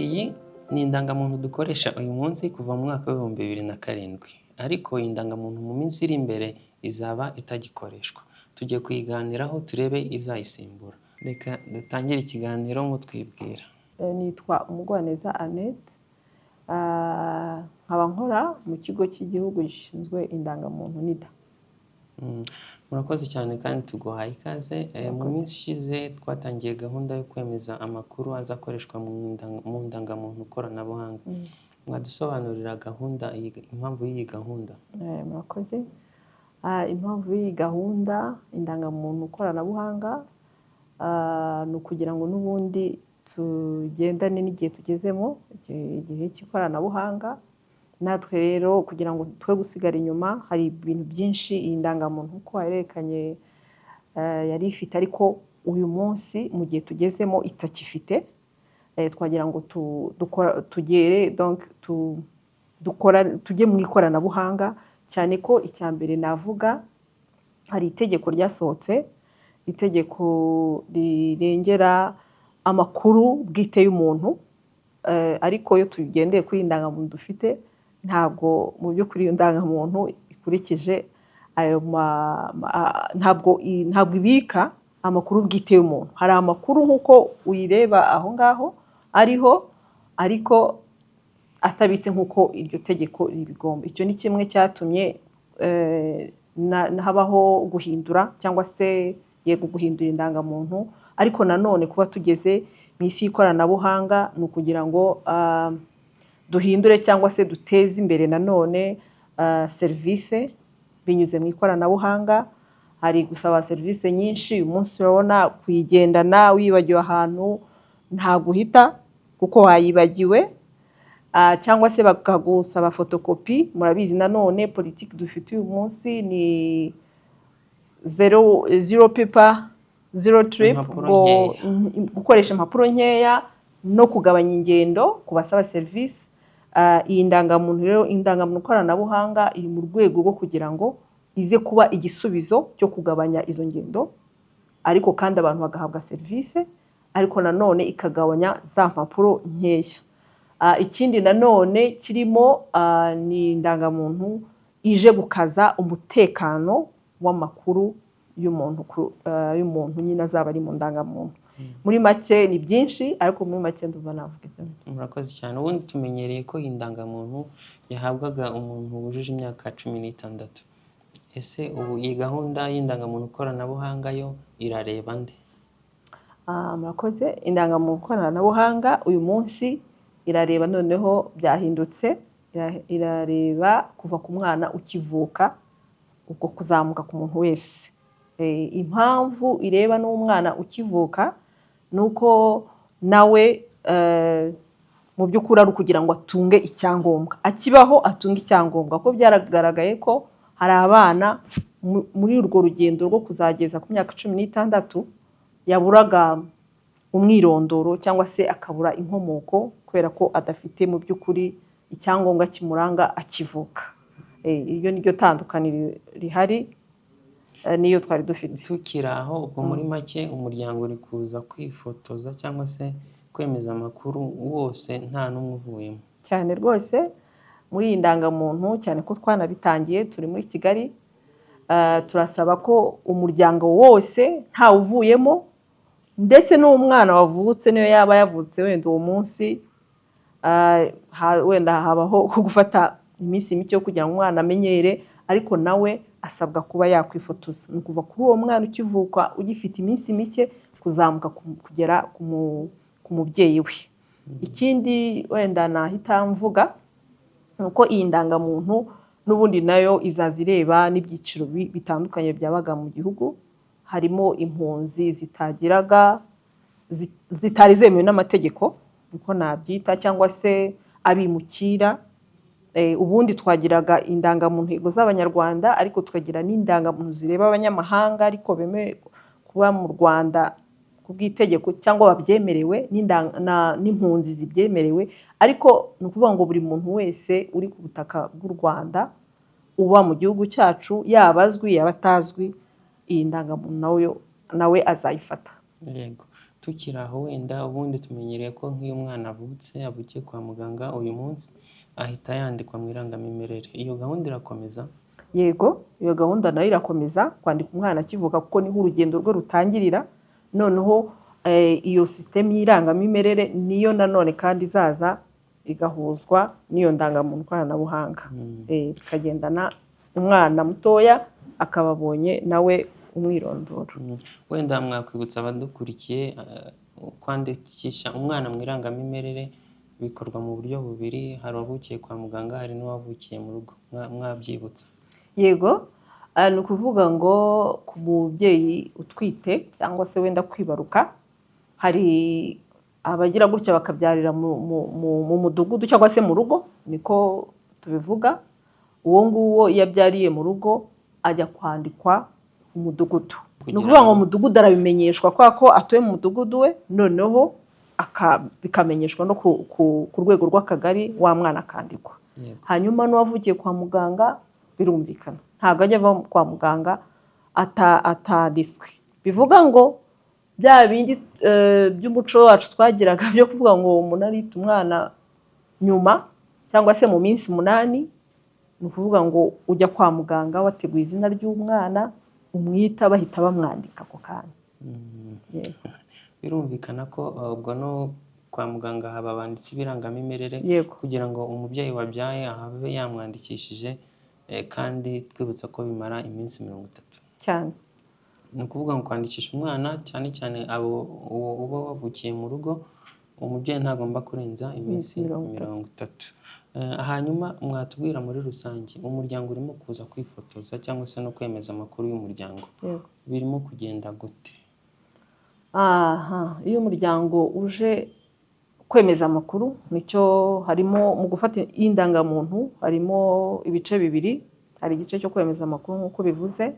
iyi ni indangamuntu dukoresha uyu munsi kuva mu mwaka w'ibihumbi 2007, ariko iyi ndangamuntu mu minsi iri imbere izaba itagikoreshwa. Tugiye kuyiganiraho turebe izayisimbura. Reka dutangire ikiganiro mutwibwira. Nitwa Umugwaneza Annette, nkaba nkora mu kigo cy'igihugu gishinzwe indangamuntu NIDA. Murakoze cyane kandi tuguhaye ikaze. Mu minsi ishize twatangiye gahunda yo kwemeza amakuru azakoreshwa mu ndangamuntu koranabuhanga. Mwadusobanurira impamvu y'iyi gahunda? Murakoze. Impamvu y'iyi gahunda indangamuntu koranabuhanga ni ukugira ngo n'ubundi tugendane n'igihe tugezemo, igihe cy'ikoranabuhanga. Natwe rero kugira ngo twe gusigara inyuma, hari ibintu byinshi iyi ndangamuntu uko yerekanye yari ifite, ariko uyu munsi mu gihe tugezemo itakifite. Twagira ngo tujye mu ikoranabuhanga, cyane ko icya mbere navuga hari itegeko ryasohotse, itegeko rirengera amakuru bwite y'umuntu, ariko iyo tugendeye kuri indangamuntu dufite, ntabwo mu by'ukuri iyo ndangamuntu ikurikije ayo ntabwo ibika amakuru bwite y'umuntu. Hari amakuru nk'uko uyireba aho ngaho ariho, ariko atabitse nk'uko iryo tegeko ribigomba. Icyo ni kimwe cyatumye habaho guhindura, cyangwa se guhindura indangamuntu. Ariko nanone kuba tugeze mu isi y'ikoranabuhanga ni ukugira ngo duhindure cyangwa se duteze imbere nanone serivisi binyuze mu ikoranabuhanga. Hari gusaba serivisi nyinshi. Uyu munsi urabona kuyigendana wibagiwe ahantu nta guhita kuko wayibagiwe, cyangwa se bakagusaba fotokopi. Murabizi nanone politiki dufite uyu munsi ni zero paper zero trip, gukoresha impapuro nkeya no kugabanya ingendo ku basaba serivisi. Iyi ndangamuntu rero, indangamuntu koranabuhanga iri mu rwego rwo kugira ngo ize kuba igisubizo cyo kugabanya izo ngendo, ariko kandi abantu bagahabwa serivisi, ariko nanone ikagabanya za mpapuro nkeya. Ikindi nanone kirimo ni indangamuntu ije gukaza umutekano w'amakuru y'umuntu nyine azaba ari mu ndangamuntu. Muri make ni byinshi, ariko muri make ndumva navuga ibyo. Murakoze cyane. Ubundi tumenyereye ko indangamuntu yahabwaga umuntu wujuje imyaka 16. Ese ubu iyi gahunda y'indangamuntu koranabuhanga yo irareba nde? Murakoze. Indangamuntu koranabuhanga uyu munsi irareba, noneho byahindutse, irareba kuva ku mwana ukivuka ubwo kuzamuka ku muntu wese. Impamvu ireba n'umwana ukivuka nuko nawe mu by'ukuri ari ukugira ngo atunge icyangombwa, akibaho atunge icyangombwa. Ko byaragaragaye ko hari abana muri urwo rugendo rwo kuzageza ku myaka 16 yaburaga umwirondoro, cyangwa se akabura inkomoko kubera ko adafite mu by'ukuri icyangombwa kimuranga akivuka. Iyo niryo tandukaniro rihari niyo twari dufite. Tukiri aho, ubwo muri make umuryango uri kuza kwifotoza cyangwa se kwemeza amakuru wose nta n'umwe uvuyemo? Cyane rwose. Muri iyi ndangamuntu, cyane ko twanabitangiye, turi muri Kigali, turasaba ko umuryango wose ntawe uvuyemo, ndetse n'umwana wavutse niyo yaba yavutse wenda uwo munsi, wenda habaho gufata iminsi mike yo kugira ngo umwana amenyere, ariko nawe asabwa kuba yakwifotoza. Ni ukuva kuri uwo mwana ukivuka ugifite iminsi mike kuzamuka kugera ku mubyeyi we. Ikindi wenda nahita mvuga nuko iyi ndangamuntu n'ubundi nayo izaza ireba n'ibyiciro bitandukanye byabaga mu gihugu. Harimo impunzi zitari zemewe n'amategeko, niko nabyita, cyangwa se abimukira. Ubundi twagiraga indangamuntu z'Abanyarwanda, ariko tukagira n'indangamuntu zireba abanyamahanga ariko bemewe kuba mu Rwanda ku bw'itegeko cyangwa babyemerewe, n'impunzi zibyemerewe. Ariko ni ukuvuga ngo buri muntu wese uri ku butaka bw'u Rwanda uba mu gihugu cyacu, yaba azwi yaba atazwi, iyi ndangamuntu nawe azayifata. Yego. tukiri aho wenda ubundi tumenyereye ko nk'iyo umwana avutse avukiye kwa muganga uyu munsi ahita yandikwa mu irangamimerere, iyo gahunda irakomeza? Yego, iyo gahunda nayo irakomeza kwandika umwana akivuka kuko niho urugendo rwe rutangirira. Noneho iyo sisitemu y'irangamimerere niyo nanone kandi izaza igahuzwa n'iyo ndangamuntu koranabuhanga, bikagendana umwana mutoya akaba abonye nawe umwirondoro. Wenda mwakwibutsa abadukurikiye kwandikisha umwana mu irangamimerere bikorwa mu buryo bubiri, hari uwavukiye kwa muganga, hari n'uwavukiye mu rugo, mwabyibutsa? Yego, ni ukuvuga ngo ku mubyeyi utwite cyangwa se wenda kwibaruka, hari abagira gutya bakabyarira mu mudugudu cyangwa se mu rugo, niko tubivuga. Uwo nguwo iyo abyariye mu rugo ajya kwandikwa umudugudu. Ni ukuvuga ngo umudugudu arabimenyeshwa kubera ko atuye mu mudugudu we, noneho bikamenyeshwa no ku rwego rw'akagari, wa mwana akandikwa. Hanyuma n'uwavukiye kwa muganga birumvikana, ntabwo ajya ava kwa muganga atanditswe. Bivuga ngo bya bindi by'umuco wacu twagiraga byo kuvuga ngo umuntu arita umwana nyuma cyangwa se mu minsi 8, ni ukuvuga ngo ujya kwa muganga wateguye izina ry'umwana, umwita bahita bamwandika ako kanya. Birumvikana ko ubwo no kwa muganga haba abanditsi b'irangamimerere kugira ngo umubyeyi wabyaye ahabe yamwandikishije, kandi twibutsa ko bimara iminsi 30 cyane. Ni ukuvuga ngo kwandikisha umwana cyane cyane uwo uba wavukiye mu rugo, umubyeyi ntagomba kurenza iminsi 30. Hanyuma mwatubwira muri rusange umuryango urimo kuza kwifotoza cyangwa se no kwemeza amakuru y'umuryango birimo kugenda gute? Iyo umuryango uje kwemeza amakuru, nicyo harimo mu gufata indangamuntu, harimo ibice bibiri. Hari igice cyo kwemeza amakuru nk'uko bivuze,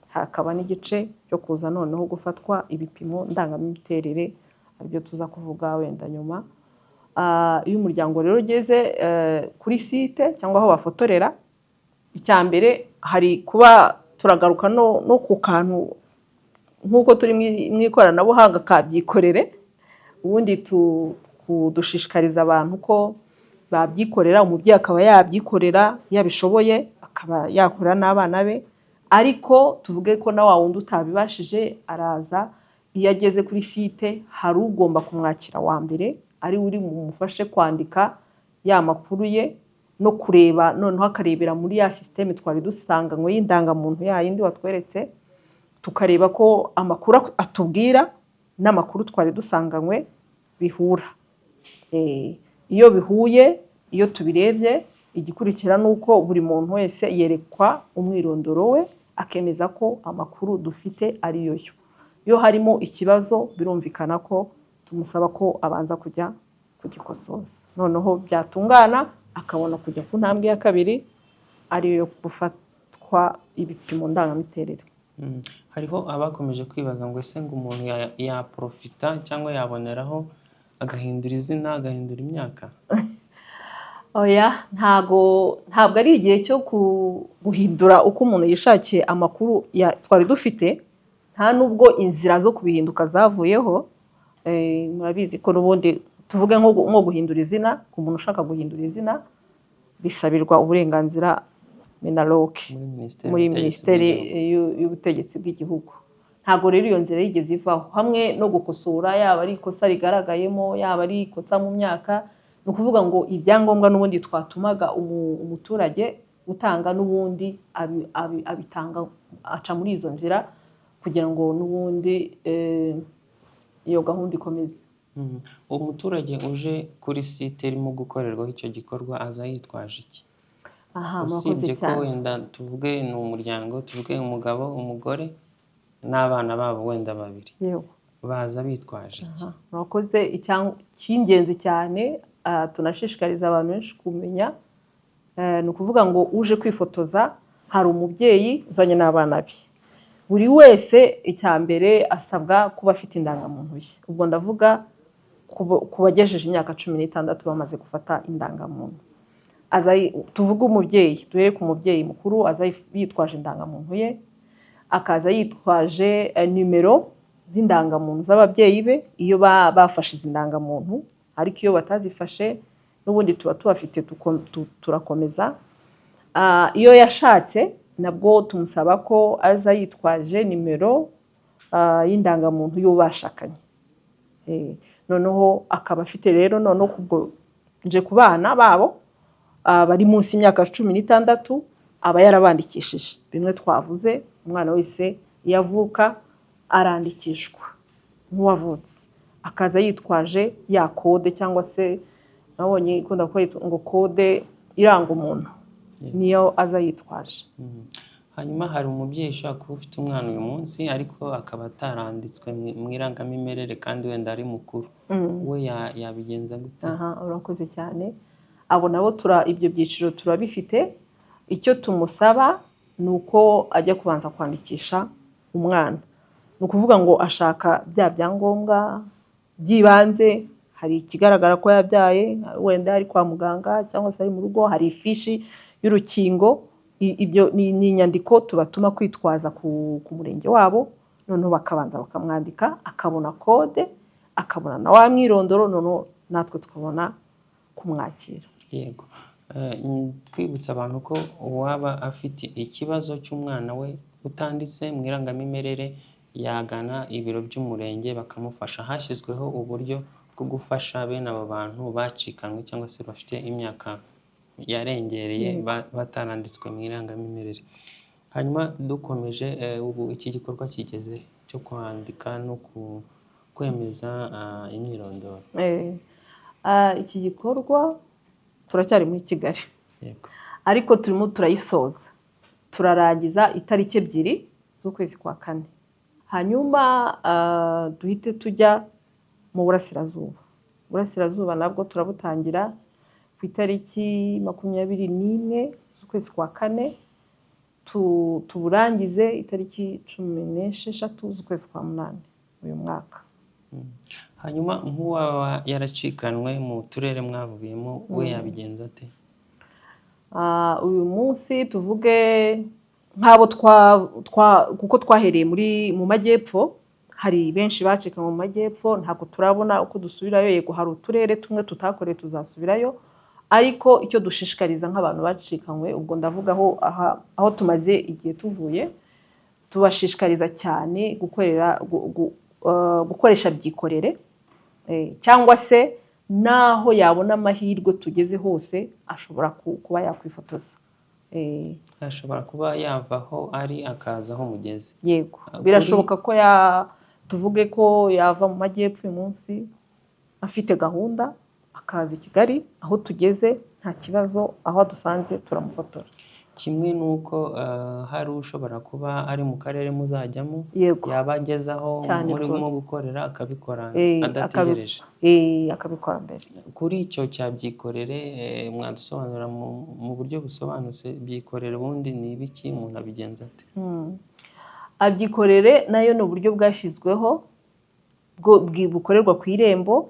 hakaba n'igice cyo kuza noneho gufatwa ibipimo ndangamiterere, aribyo tuza kuvuga wenda nyuma. Iyo umuryango rero ugeze kuri site cyangwa aho bafotorera, icya mbere hari kuba turagaruka no ku kantu nk'uko turi mu ikoranabuhanga kabyikorere. Ubundi dushishikariza abantu ko babyikorera, umubyeyi akaba yabyikorera yabishoboye, akaba yakora n'abana be. Ariko tuvuge ko na wa wundi utabibashije araza, iyo ageze kuri site hari ugomba kumwakira wa mbere, ari uri bumufashe kwandika ya makuru ye no kureba, noneho akarebera muri ya sisiteme twari dusanganywe y'indangamuntu ya yindi watweretse, tukareba ko amakuru atubwira n'amakuru twari dusanganywe bihura. Iyo bihuye, iyo tubirebye, igikurikira ni uko buri muntu wese yerekwa umwirondoro we, akemeza ko amakuru dufite ari yo. Iyo harimo ikibazo birumvikana ko tumusaba ko abanza kujya kugikosoza, noneho byatungana akabona kujya ku ntambwe ya kabiri, ariyo gufatwa ibipimo ndangamiterere. Hariho abakomeje kwibaza ngo ese ngo umuntu yaprofita cyangwa yaboneraho agahindura izina, agahindura imyaka? Oya, ntabwo ari igihe cyo guhindura uko umuntu yishakiye amakuru twari dufite, nta nubwo inzira zo kubihinduka zavuyeho. Murabizi ko n'ubundi tuvuge nko guhindura izina, ku muntu ushaka guhindura izina bisabirwa uburenganzira Minaloc muri Minisiteri y'Ubutegetsi bw'Igihugu. Ntabwo rero iyo nzira yigeze ivaho, hamwe no gukosora, yaba ari ikosa rigaragayemo, yaba ari ikosa mu myaka. Ni ukuvuga ngo ibyangombwa n'ubundi twatumaga umuturage utanga n'ubundi abitanga, aca muri izo nzira kugira ngo n'ubundi iyo gahunda ikomeze. Umuturage uje kuri site irimo gukorerwaho icyo gikorwa aza yitwaje iki? Usibye ko wenda tuvuge ni umuryango, tuvuge umugabo, umugore n'abana babo wenda 2, baza bitwaje iki? Murakoze. Icy'ingenzi cyane tunashishikariza abantu benshi kumenya, ni ukuvuga ngo uje kwifotoza hari umubyeyi uzanye n'abana be. Buri wese icya mbere asabwa kuba afite indangamuntu ye. Ubwo ndavuga ku bagejeje imyaka 16 bamaze gufata indangamuntu. Tuvuge umubyeyi, duhere ku mubyeyi mukuru, aza yitwaje indangamuntu ye, akaza yitwaje nimero z'indangamuntu z'ababyeyi be iyo bafashe izi ndangamuntu, ariko iyo batazifashe n'ubundi tuba tubafite turakomeza. Iyo yashatse nabwo tumusaba ko aza yitwaje nimero y'indangamuntu y'uwo bashakanye. Noneho akaba afite rero noneho kubwo nje ku bana babo bari munsi y'imyaka 16 aba yarabandikishije bimwe twavuze. Umwana wese iyo avuka arandikishwa nk'uwavutse, akaza yitwaje ya kode cyangwa se nabonye ikunda kwita ngo kode iranga umuntu, niyo aza yitwaje. Hanyuma hari umubyeyi ushobora kuba ufite umwana uyu munsi ariko akaba ataranditswe mu irangamimerere kandi wenda ari mukuru, we yabigenza gute? Urakoze cyane. Abo nabo ibyo byiciro turabifite. Icyo tumusaba ni uko ajya kubanza kwandikisha umwana. Ni ukuvuga ngo ashaka bya byangombwa by'ibanze, hari ikigaragara ko yabyaye, wenda ari kwa muganga cyangwa se ari mu rugo, hari ifishi y'urukingo. Ibyo ni inyandiko tubatuma kwitwaza ku murenge wabo, noneho bakabanza bakamwandika, akabona kode, akabona na wa mwirondoro, noneho natwe tukabona kumwakira. Yego. Twibutsa abantu ko uwaba afite ikibazo cy'umwana we utanditse mu irangamimerere yagana ibiro by'umurenge bakamufasha. Hashyizweho uburyo bwo gufasha bene abo bantu bacikanwe cyangwa se bafite imyaka yarengereye bataranditswe mu irangamimerere. Hanyuma dukomeje, ubu iki gikorwa kigeze cyo kwandika no kwemeza imyirondoro. Iki gikorwa turacyari muri Kigali. Yego. Ariko turimo turayisoza, turarangiza itariki 2 z'ukwezi kwa 4. Hanyuma duhite tujya mu burasirazuba nabwo turabutangira ku itariki 21 z'ukwezi kwa 4, tuburangize itariki 16 z'ukwezi kwa 8 uyu mwaka. Hanyuma nk'uwaba yaracikanwe mu turere mwavuyemo we yabigenza ate? Uyu munsi tuvuge nk'abo kuko twahereye mu majyepfo, hari benshi bacikanwe mu majyepfo, ntabwo turabona uko dusubirayo. Yego hari uturere tumwe tutakoreye tuzasubirayo, ariko icyo dushishikariza nk'abantu bacikanwe, ubwo ndavuga aho tumaze igihe tuvuye, tubashishikariza cyane gukoresha byikorere, cyangwa se naho yabona amahirwe tugeze hose ashobora kuba yakwifotoza. Ashobora kuba yavaho ari akaza aho mugeze. Yego, birashoboka ko tuvuge ko yava mu majyepfo uyu munsi afite gahunda, akaza i Kigali aho tugeze nta kibazo, aho dusanze turamufotora. Kimwe nuko hari ushobora kuba ari mu karere muzajyamo, yabagezaho murimo gukorera akabikora adategereje. Akabikora mbere. Kuri icyo cya byikorere mwadusobanurira mu buryo busobanutse, byikorere ubundi ni ibiki, umuntu abigenza ate? Abyikorere nayo ni uburyo bwashyizweho bukorerwa ku irembo,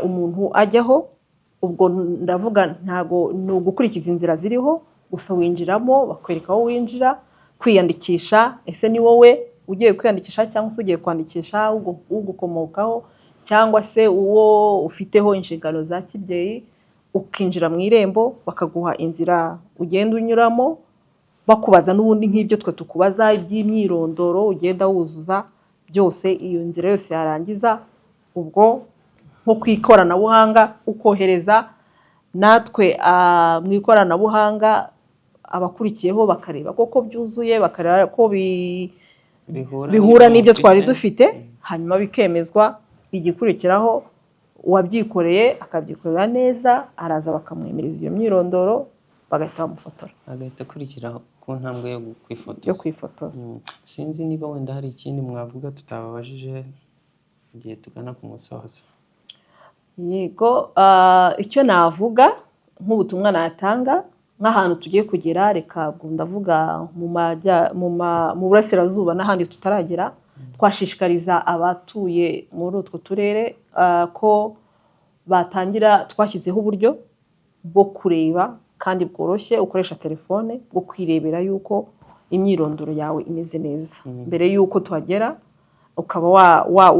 umuntu ajyaho. Ubwo ndavuga ntago ni ugukurikiza inzira ziriho, gusa winjiramo bakwereka aho winjira, kwiyandikisha, ese ni wowe ugiye kwiyandikisha cyangwa se ugiye kwandikisha ugukomokaho cyangwa se uwo ufiteho inshingano za kibyeyi, ukinjira mu irembo bakaguha inzira ugenda unyuramo, bakubaza n'ubundi nk'ibyo twe tukubaza iby'imyirondoro ugenda wuzuza byose. Iyo nzira yose yarangiza, ubwo nko ku ikoranabuhanga ukohereza, natwe mu ikoranabuhanga abakurikiyeho bakareba koko byuzuye, bakareba ko bihura n'ibyo twari dufite, hanyuma bikemezwa. Igikurikiraho uwabyikoreye akabyikorera neza, araza bakamwemereza iyo myirondoro, bagahita bamufotora, agahita akurikira ku ntambwe yo kwifotoza. Sinzi niba wenda hari ikindi mwavuga tutababajije igihe tugana ku musozo. Yego, icyo navuga nk'ubutumwa natanga nk'ahantu tugiye kugera, reka ndavuga mu burasirazuba n'ahandi tutaragera, twashishikariza abatuye muri utwo turere ko batangira. Twashyizeho uburyo bwo kureba kandi bworoshye, ukoresha telefone, bwo kwirebera yuko imyirondoro yawe imeze neza mbere yuko tuhagera. ukaba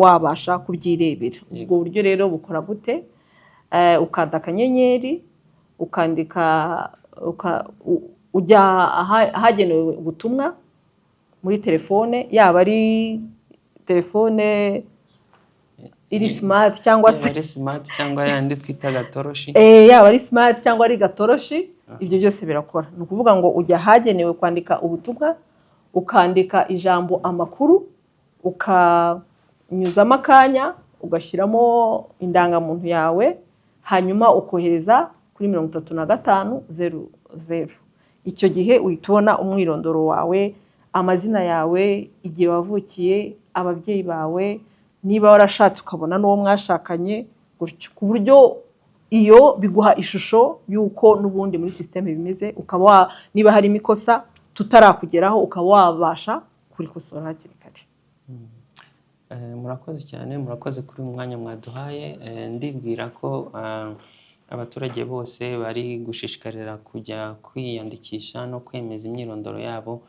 wabasha kubyirebera. Ubwo buryo rero bukora gute? Ukanda akanyenyeri, ukandika, ujya ahagenewe ubutumwa muri telefone, yaba ari telefone iri smart cyangwa se yandi twita gatoroshi, yaba ari smart cyangwa ari gatoroshi, ibyo byose birakora. Ni ukuvuga ngo ujya ahagenewe kwandika ubutumwa, ukandika ijambo amakuru, ukanyuzamo akanya, ugashyiramo indangamuntu yawe, hanyuma ukohereza kuri 3500. Icyo gihe uhita ubona umwirondoro wawe, amazina yawe, igihe wavukiye, ababyeyi bawe, niba warashatse ukabona n'uwo mwashakanye, gutyo. Ku buryo iyo biguha ishusho y'uko n'ubundi muri systeme bimeze, ukaba niba harimo ikosa tutarakugeraho ukaba wabasha kurikosora hakiri kare. Murakoze cyane, murakoze kuri uyu mwanya mwaduhaye. Ndibwira ko abaturage bose bari gushishikarira kujya kwiyandikisha no kwemeza imyirondoro yabo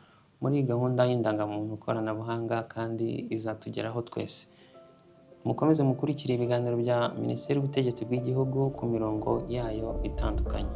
muri gahunda y'indangamuntu koranabuhanga, kandi izatugeraho twese. Mukomeze mukurikire ibiganiro bya Minisiteri y'Ubutegetsi bw'Igihugu ku mirongo yayo itandukanye.